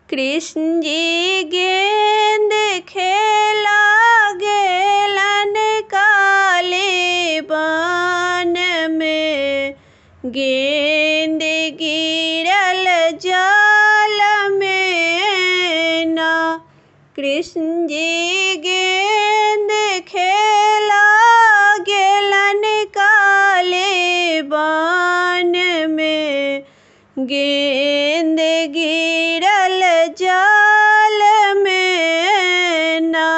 कृष्ण जी गेंद खेला गेलन काले बान में, गेंद गिरल जाल में ना। कृष्ण जी गेंद खेला गेलन काले बान में, गेंद गिरल जाल में ना।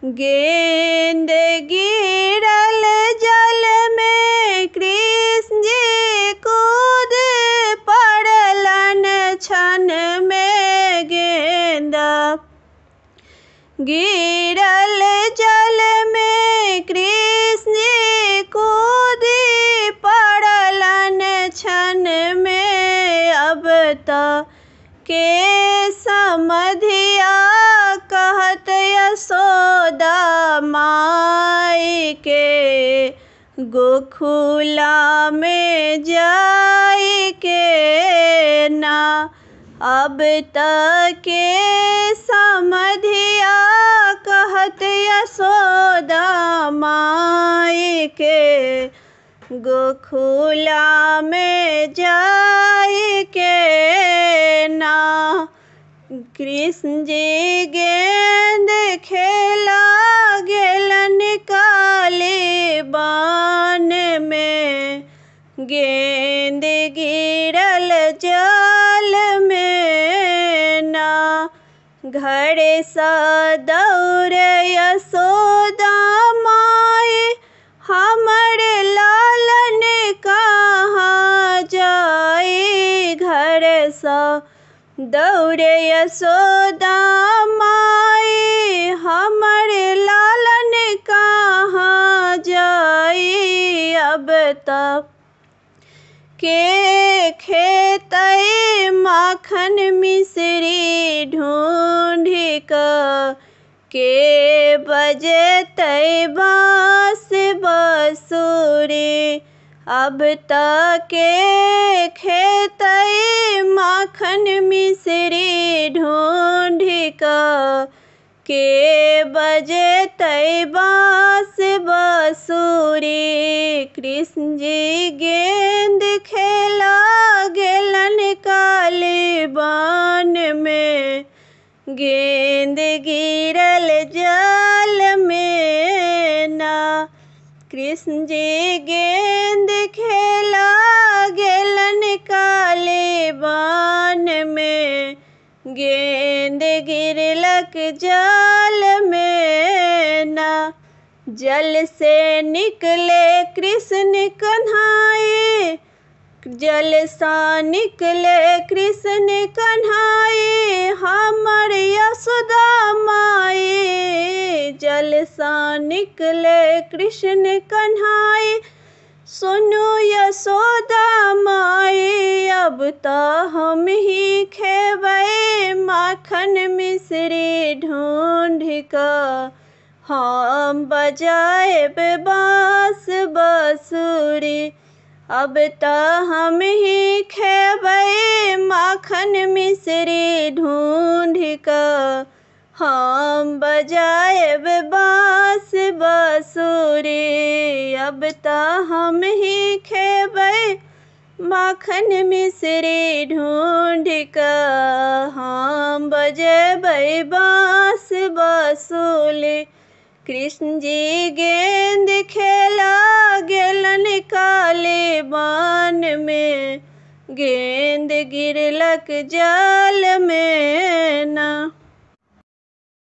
गेंद गिरल जल में कृष्ण जी कूद पड़लन क्षण में, गेंदा गिरल जल में कृष्ण जी कूद पड़लन क्षण में। अब तक के समधिया कहत यशोदा माई के, गोकुला में जाई के ना। अब तक के समधिया कहत यशोदा माई के, गोकुला में जाई के ना। कृष्ण जी गेंद खेला गेलन काले बान में, गेंद गिरल जाल में ना। घर सा दौड़ यशोदा माई, हमर लालन कहाँ जाई। घर सा दौड़ यशोदा माई, हमर लालन कहाँ जाई। अब तक के खेतई माखन मिश्री ढूंढ के बजतई बांस बांसुरी। अब तक के खेतई माखन मिश्री ढूंढ के बजतई बांस बांसुरी। कृष्ण जी गेंद खेला गेलन काले बान में, गेंद गिरल जाल में ना। कृष्ण जी गेंद खेला गेलन काले बान में, गेंद गिरलक जाल में ना। जल से निकले कृष्ण कन्हाई, जल सा निकले कृष्ण कन्हाई, हमर यशोदा माई। जल सा निकले कृष्ण कन्हाई, सुनो यशोदा माई। अब तो हम ही खेबै माखन मिश्री ढूंढ का, हम बजाएब बांस बांसुरी। अब तो हम ही खेबै माखन मिश्री ढूंढ का, हम बजाएब बांस बांसुरी। अब तो हम ही खेबै माखन मिश्री ढूंढ का, हम बजेबै बांस बांसुरी। कृष्ण जी गेंद खेला गेलन काले बान में, गेंद गिरलक जाल में ना।